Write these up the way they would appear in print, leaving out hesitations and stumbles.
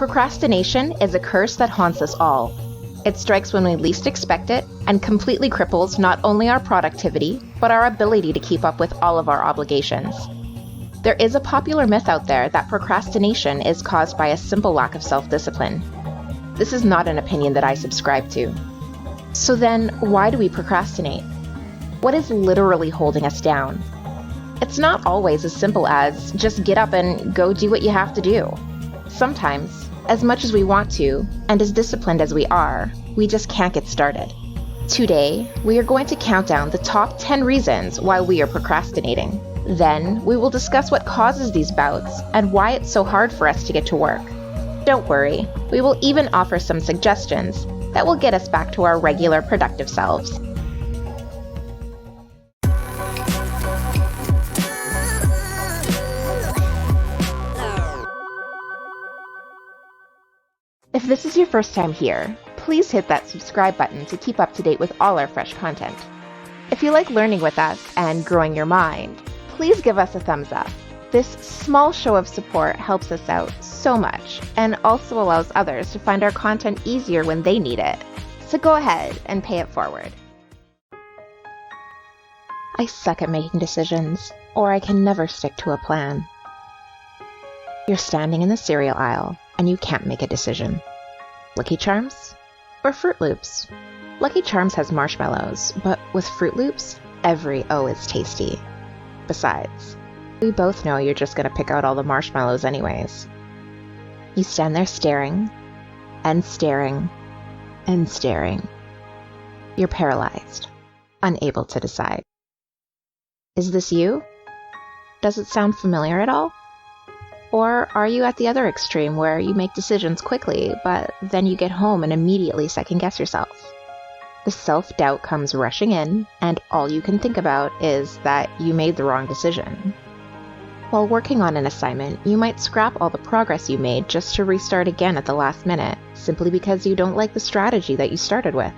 Procrastination is a curse that haunts us all. It strikes when we least expect it and completely cripples not only our productivity, but our ability to keep up with all of our obligations. There is a popular myth out there that procrastination is caused by a simple lack of self-discipline. This is not an opinion that I subscribe to. So then, why do we procrastinate? What is literally holding us down? It's not always as simple as just get up and go do what you have to do. Sometimes, as much as we want to, and as disciplined as we are, we just can't get started. Today, we are going to count down the top 10 reasons why we are procrastinating. Then, we will discuss what causes these bouts and why it's so hard for us to get to work. Don't worry, we will even offer some suggestions that will get us back to our regular productive selves. If this is your first time here, please hit that subscribe button to keep up to date with all our fresh content. If you like learning with us and growing your mind, please give us a thumbs up. This small show of support helps us out so much and also allows others to find our content easier when they need it. So go ahead and pay it forward. I suck at making decisions, or I can never stick to a plan. You're standing in the cereal aisle and you can't make a decision. Lucky Charms or Fruit Loops? Lucky Charms has marshmallows, but with Fruit Loops, every O is tasty. Besides, we both know you're just gonna pick out all the marshmallows anyways. You stand there staring, and staring, and staring. You're paralyzed, unable to decide. Is this you? Does it sound familiar at all? Or are you at the other extreme where you make decisions quickly, but then you get home and immediately second-guess yourself? The self-doubt comes rushing in, and all you can think about is that you made the wrong decision. While working on an assignment, you might scrap all the progress you made just to restart again at the last minute, simply because you don't like the strategy that you started with.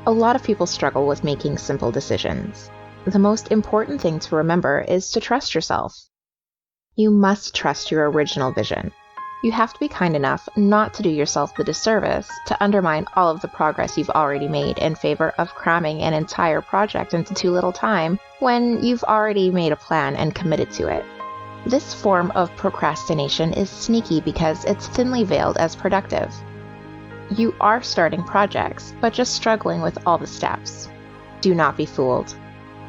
A lot of people struggle with making simple decisions. The most important thing to remember is to trust yourself. You must trust your original vision. You have to be kind enough not to do yourself the disservice to undermine all of the progress you've already made in favor of cramming an entire project into too little time when you've already made a plan and committed to it. This form of procrastination is sneaky because it's thinly veiled as productive. You are starting projects, but just struggling with all the steps. Do not be fooled.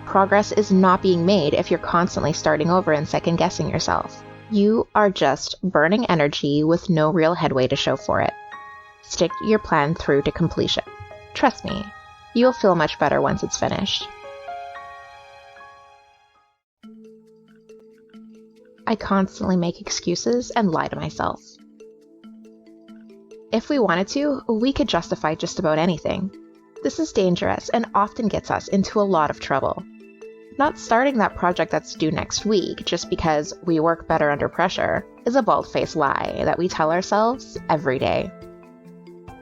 Progress is not being made if you're constantly starting over and second-guessing yourself. You are just burning energy with no real headway to show for it. Stick your plan through to completion. Trust me, you'll feel much better once it's finished. I constantly make excuses and lie to myself. If we wanted to, we could justify just about anything. This is dangerous and often gets us into a lot of trouble. Not starting that project that's due next week just because we work better under pressure is a bald-faced lie that we tell ourselves every day.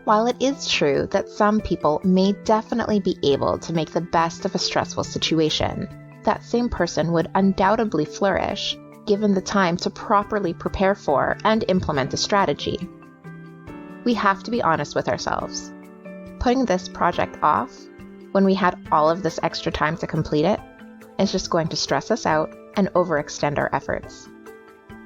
While it is true that some people may definitely be able to make the best of a stressful situation, that same person would undoubtedly flourish given the time to properly prepare for and implement a strategy. We have to be honest with ourselves. Putting this project off, when we had all of this extra time to complete it, is just going to stress us out and overextend our efforts.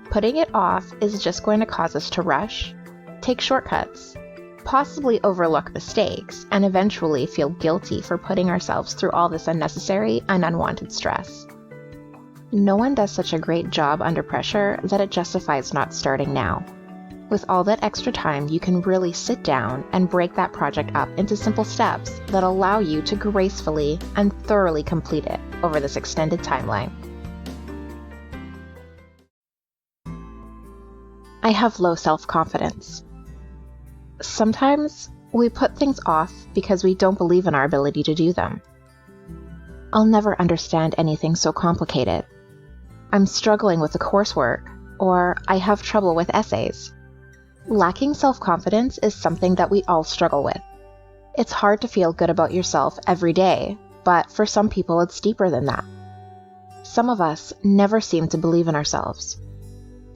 Putting it off is just going to cause us to rush, take shortcuts, possibly overlook mistakes, and eventually feel guilty for putting ourselves through all this unnecessary and unwanted stress. No one does such a great job under pressure that it justifies not starting now. With all that extra time, you can really sit down and break that project up into simple steps that allow you to gracefully and thoroughly complete it over this extended timeline. I have low self-confidence. Sometimes we put things off because we don't believe in our ability to do them. I'll never understand anything so complicated. I'm struggling with the coursework, or I have trouble with essays. Lacking self-confidence is something that we all struggle with. It's hard to feel good about yourself every day, but for some people it's deeper than that. Some of us never seem to believe in ourselves.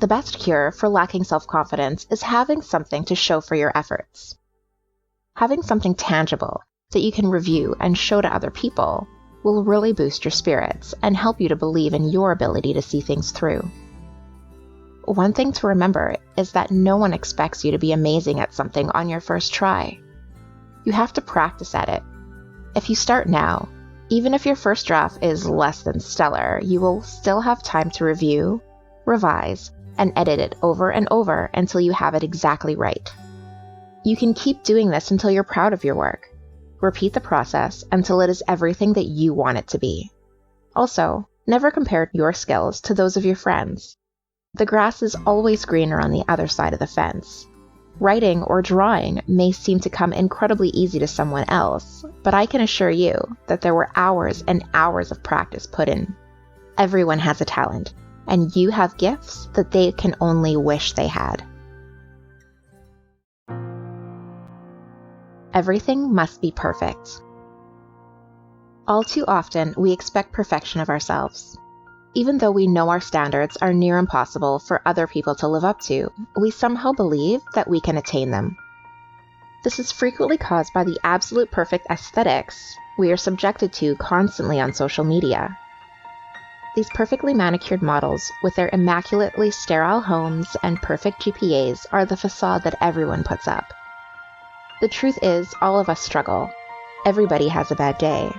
The best cure for lacking self-confidence is having something to show for your efforts. Having something tangible that you can review and show to other people will really boost your spirits and help you to believe in your ability to see things through. One thing to remember is that no one expects you to be amazing at something on your first try. You have to practice at it. If you start now, even if your first draft is less than stellar, you will still have time to review, revise, and edit it over and over until you have it exactly right. You can keep doing this until you're proud of your work. Repeat the process until it is everything that you want it to be. Also, never compare your skills to those of your friends. The grass is always greener on the other side of the fence. Writing or drawing may seem to come incredibly easy to someone else, but I can assure you that there were hours and hours of practice put in. Everyone has a talent, and you have gifts that they can only wish they had. Everything must be perfect. All too often, we expect perfection of ourselves. Even though we know our standards are near impossible for other people to live up to, we somehow believe that we can attain them. This is frequently caused by the absolute perfect aesthetics we are subjected to constantly on social media. These perfectly manicured models with their immaculately sterile homes and perfect GPAs are the facade that everyone puts up. The truth is, all of us struggle. Everybody has a bad day.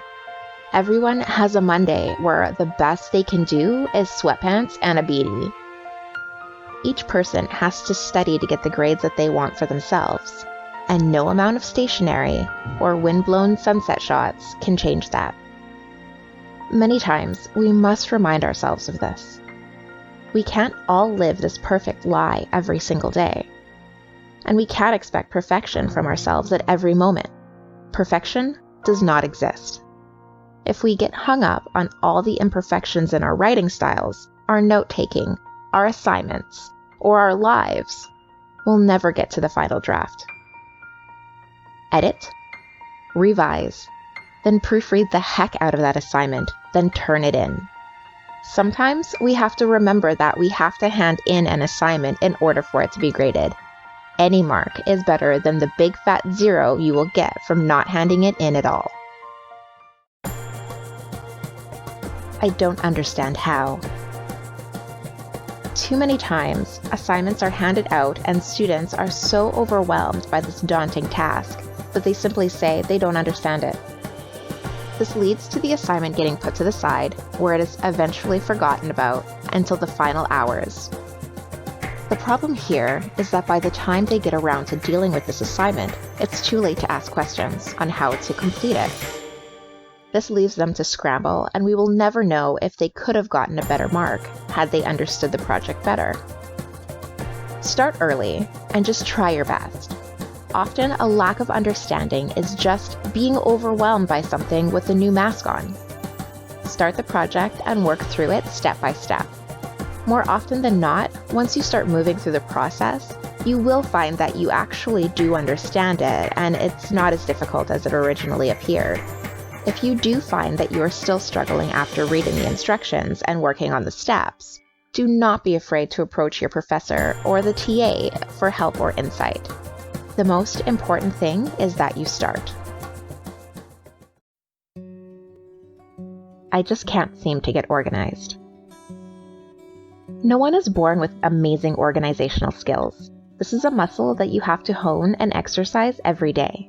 Everyone has a Monday where the best they can do is sweatpants and a beanie. Each person has to study to get the grades that they want for themselves, and no amount of stationery or wind-blown sunset shots can change that. Many times, we must remind ourselves of this. We can't all live this perfect lie every single day. And we can't expect perfection from ourselves at every moment. Perfection does not exist. If we get hung up on all the imperfections in our writing styles, our note-taking, our assignments, or our lives, we'll never get to the final draft. Edit, revise, then proofread the heck out of that assignment, then turn it in. Sometimes we have to remember that we have to hand in an assignment in order for it to be graded. Any mark is better than the big fat 0 you will get from not handing it in at all. I don't understand how. Too many times, assignments are handed out and students are so overwhelmed by this daunting task that they simply say they don't understand it. This leads to the assignment getting put to the side, where it is eventually forgotten about until the final hours. The problem here is that by the time they get around to dealing with this assignment, it's too late to ask questions on how to complete it. This leaves them to scramble, and we will never know if they could have gotten a better mark had they understood the project better. Start early and just try your best. Often, a lack of understanding is just being overwhelmed by something with a new mask on. Start the project and work through it step by step. More often than not, once you start moving through the process, you will find that you actually do understand it, and it's not as difficult as it originally appeared. If you do find that you are still struggling after reading the instructions and working on the steps, do not be afraid to approach your professor or the TA for help or insight. The most important thing is that you start. I just can't seem to get organized. No one is born with amazing organizational skills. This is a muscle that you have to hone and exercise every day.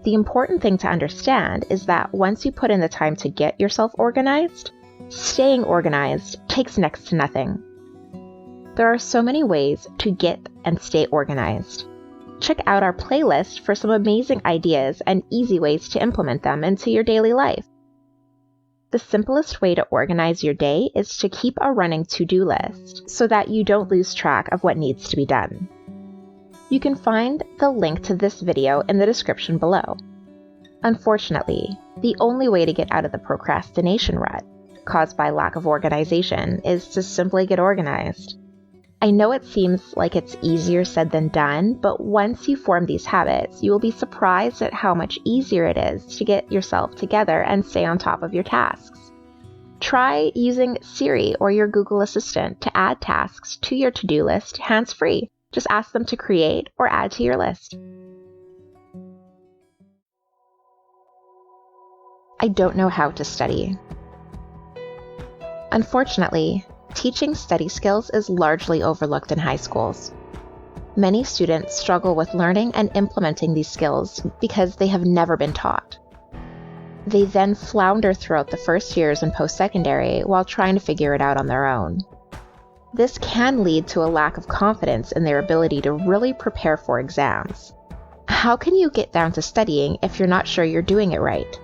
The important thing to understand is that once you put in the time to get yourself organized, staying organized takes next to nothing. There are so many ways to get and stay organized. Check out our playlist for some amazing ideas and easy ways to implement them into your daily life. The simplest way to organize your day is to keep a running to-do list so that you don't lose track of what needs to be done. You can find the link to this video in the description below. Unfortunately, the only way to get out of the procrastination rut caused by lack of organization is to simply get organized. I know it seems like it's easier said than done, but once you form these habits, you will be surprised at how much easier it is to get yourself together and stay on top of your tasks. Try using Siri or your Google Assistant to add tasks to your to-do list hands-free. Just ask them to create or add to your list. I don't know how to study. Unfortunately, teaching study skills is largely overlooked in high schools. Many students struggle with learning and implementing these skills because they have never been taught. They then flounder throughout the first years in post-secondary while trying to figure it out on their own. This can lead to a lack of confidence in their ability to really prepare for exams. How can you get down to studying if you're not sure you're doing it right?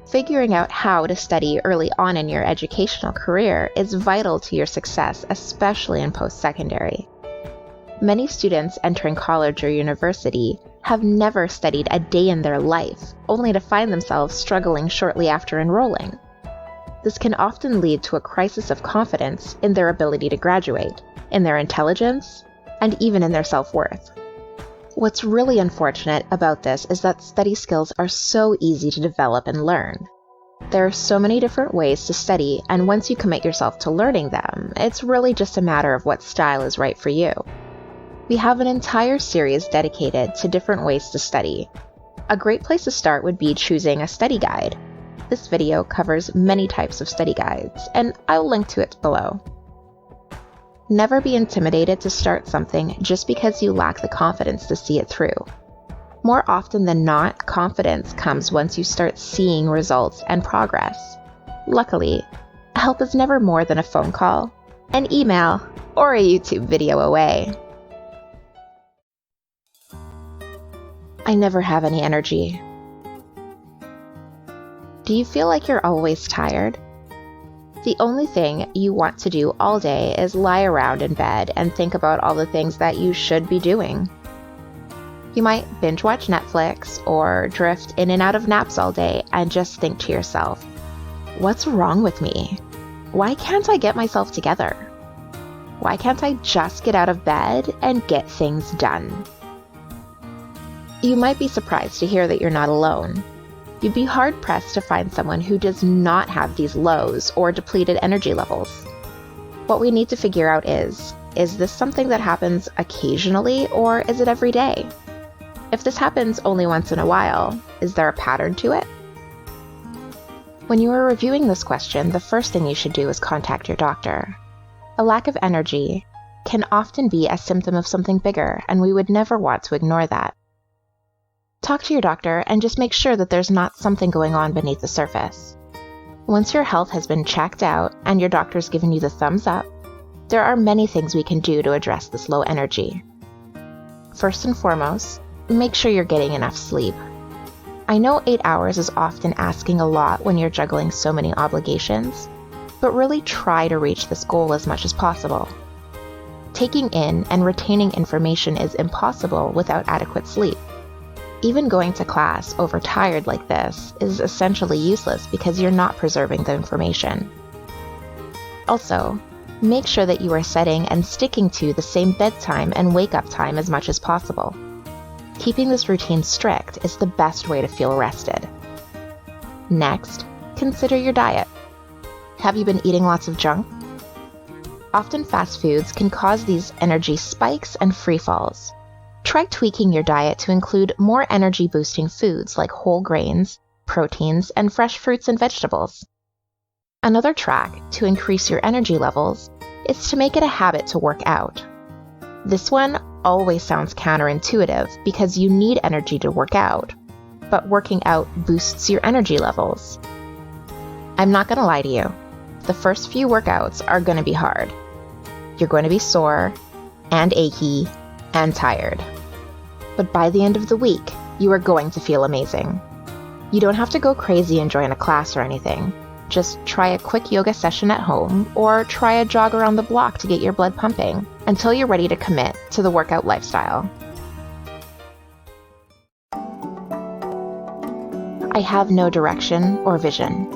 Figuring out how to study early on in your educational career is vital to your success, especially in post-secondary. Many students entering college or university have never studied a day in their life, only to find themselves struggling shortly after enrolling. This can often lead to a crisis of confidence in their ability to graduate, in their intelligence, and even in their self-worth. What's really unfortunate about this is that study skills are so easy to develop and learn. There are so many different ways to study, and once you commit yourself to learning them, it's really just a matter of what style is right for you. We have an entire series dedicated to different ways to study. A great place to start would be choosing a study guide. This video covers many types of study guides, and I'll link to it below. Never be intimidated to start something just because you lack the confidence to see it through. More often than not, confidence comes once you start seeing results and progress. Luckily, help is never more than a phone call, an email, or a YouTube video away. I never have any energy. Do you feel like you're always tired? The only thing you want to do all day is lie around in bed and think about all the things that you should be doing. You might binge watch Netflix or drift in and out of naps all day and just think to yourself, what's wrong with me? Why can't I get myself together? Why can't I just get out of bed and get things done? You might be surprised to hear that you're not alone. You'd be hard-pressed to find someone who does not have these lows or depleted energy levels. What we need to figure out is this something that happens occasionally or is it every day? If this happens only once in a while, is there a pattern to it? When you are reviewing this question, the first thing you should do is contact your doctor. A lack of energy can often be a symptom of something bigger, and we would never want to ignore that. Talk to your doctor and just make sure that there's not something going on beneath the surface. Once your health has been checked out and your doctor's given you the thumbs up, there are many things we can do to address this low energy. First and foremost, make sure you're getting enough sleep. I know 8 hours is often asking a lot when you're juggling so many obligations, but really try to reach this goal as much as possible. Taking in and retaining information is impossible without adequate sleep. Even going to class overtired like this is essentially useless because you're not preserving the information. Also, make sure that you are setting and sticking to the same bedtime and wake-up time as much as possible. Keeping this routine strict is the best way to feel rested. Next, consider your diet. Have you been eating lots of junk? Often fast foods can cause these energy spikes and free falls. Try tweaking your diet to include more energy-boosting foods like whole grains, proteins, and fresh fruits and vegetables. Another track to increase your energy levels is to make it a habit to work out. This one always sounds counterintuitive because you need energy to work out, but working out boosts your energy levels. I'm not going to lie to you. The first few workouts are going to be hard. You're going to be sore and achy and tired. But by the end of the week, you are going to feel amazing. You don't have to go crazy and join a class or anything. Just try a quick yoga session at home or try a jog around the block to get your blood pumping until you're ready to commit to the workout lifestyle. I have no direction or vision.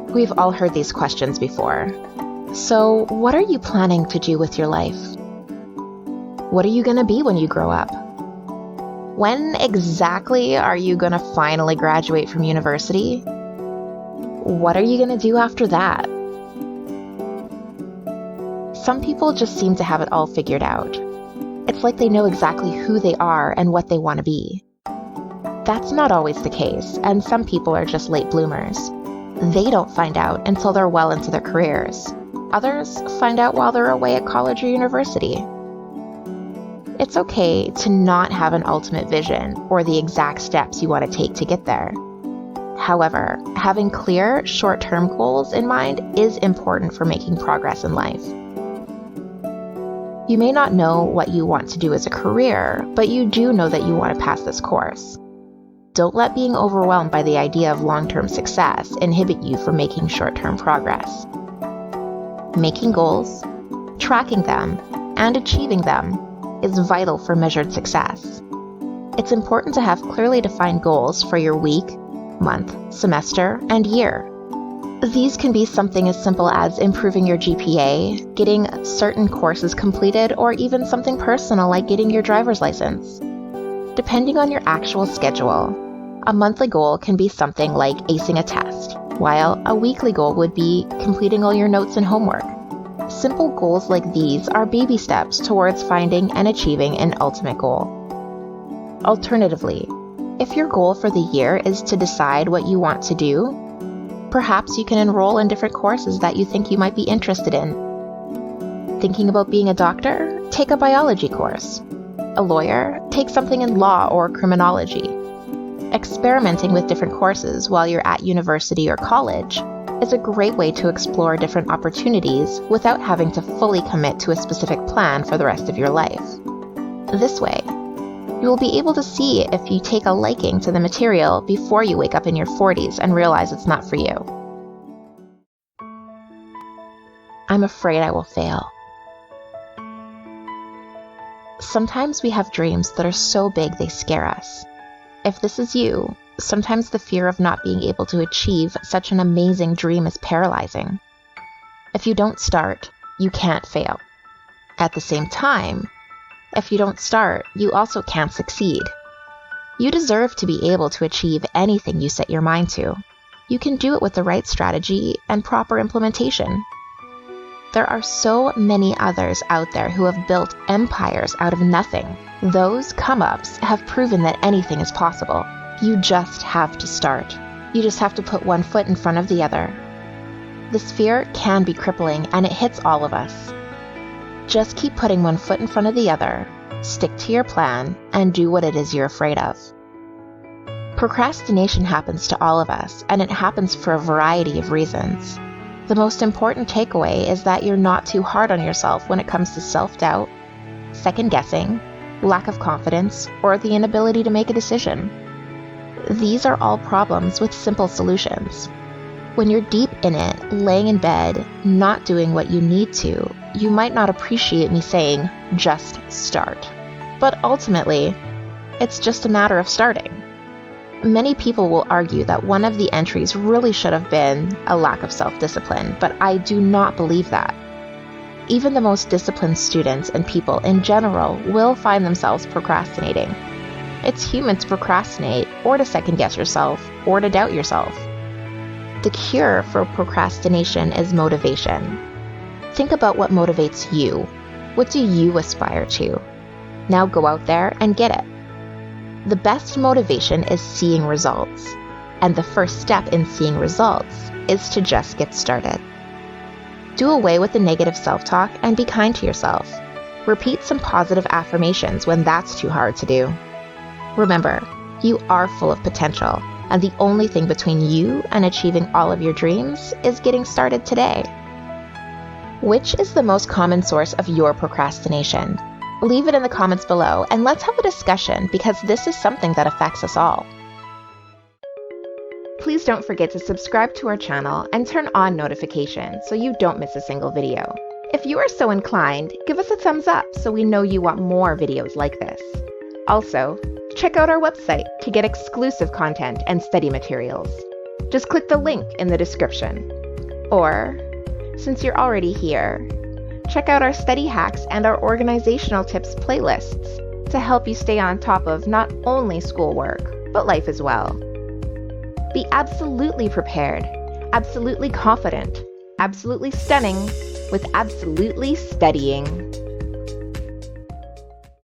We've all heard these questions before. So, what are you planning to do with your life? What are you going to be when you grow up? When exactly are you going to finally graduate from university? What are you going to do after that? Some people just seem to have it all figured out. It's like they know exactly who they are and what they want to be. That's not always the case, and some people are just late bloomers. They don't find out until they're well into their careers. Others find out while they're away at college or university. It's okay to not have an ultimate vision or the exact steps you want to take to get there. However, having clear, short-term goals in mind is important for making progress in life. You may not know what you want to do as a career, but you do know that you want to pass this course. Don't let being overwhelmed by the idea of long-term success inhibit you from making short-term progress. Making goals, tracking them, and achieving them is vital for measured success. It's important to have clearly defined goals for your week, month, semester, and year. These can be something as simple as improving your GPA, getting certain courses completed, or even something personal like getting your driver's license. Depending on your actual schedule, a monthly goal can be something like acing a test, while a weekly goal would be completing all your notes and homework. Simple goals like these are baby steps towards finding and achieving an ultimate goal. Alternatively, if your goal for the year is to decide what you want to do, perhaps you can enroll in different courses that you think you might be interested in. Thinking about being a doctor? Take a biology course. A lawyer? Take something in law or criminology. Experimenting with different courses while you're at university or college is a great way to explore different opportunities without having to fully commit to a specific plan for the rest of your life. This way, you will be able to see if you take a liking to the material before you wake up in your 40s and realize it's not for you. I'm afraid I will fail. Sometimes we have dreams that are so big they scare us. If this is you, sometimes the fear of not being able to achieve such an amazing dream is paralyzing. If you don't start, you can't fail. At the same time, if you don't start, you also can't succeed. You deserve to be able to achieve anything you set your mind to. You can do it with the right strategy and proper implementation. There are so many others out there who have built empires out of nothing. Those come-ups have proven that anything is possible. You just have to start. You just have to put one foot in front of the other. This fear can be crippling, and it hits all of us. Just keep putting one foot in front of the other, stick to your plan, and do what it is you're afraid of. Procrastination happens to all of us, and it happens for a variety of reasons. The most important takeaway is that you're not too hard on yourself when it comes to self-doubt, second-guessing, lack of confidence, or the inability to make a decision. These are all problems with simple solutions. When you're deep in it, laying in bed, not doing what you need to, you might not appreciate me saying, just start. But ultimately, it's just a matter of starting. Many people will argue that one of the entries really should have been a lack of self-discipline, but I do not believe that. Even the most disciplined students and people in general will find themselves procrastinating. It's human to procrastinate, or to second-guess yourself, or to doubt yourself. The cure for procrastination is motivation. Think about what motivates you. What do you aspire to? Now go out there and get it. The best motivation is seeing results, and the first step in seeing results is to just get started. Do away with the negative self-talk and be kind to yourself. Repeat some positive affirmations when that's too hard to do. Remember, you are full of potential, and the only thing between you and achieving all of your dreams is getting started today. Which is the most common source of your procrastination? Leave it in the comments below, and let's have a discussion because this is something that affects us all. Please don't forget to subscribe to our channel and turn on notifications so you don't miss a single video. If you are so inclined, give us a thumbs up so we know you want more videos like this. Also, check out our website to get exclusive content and study materials. Just click the link in the description. Or, since you're already here, check out our study hacks and our organizational tips playlists to help you stay on top of not only schoolwork, but life as well. Be absolutely prepared absolutely confident, absolutely stunning, with absolutely steadying.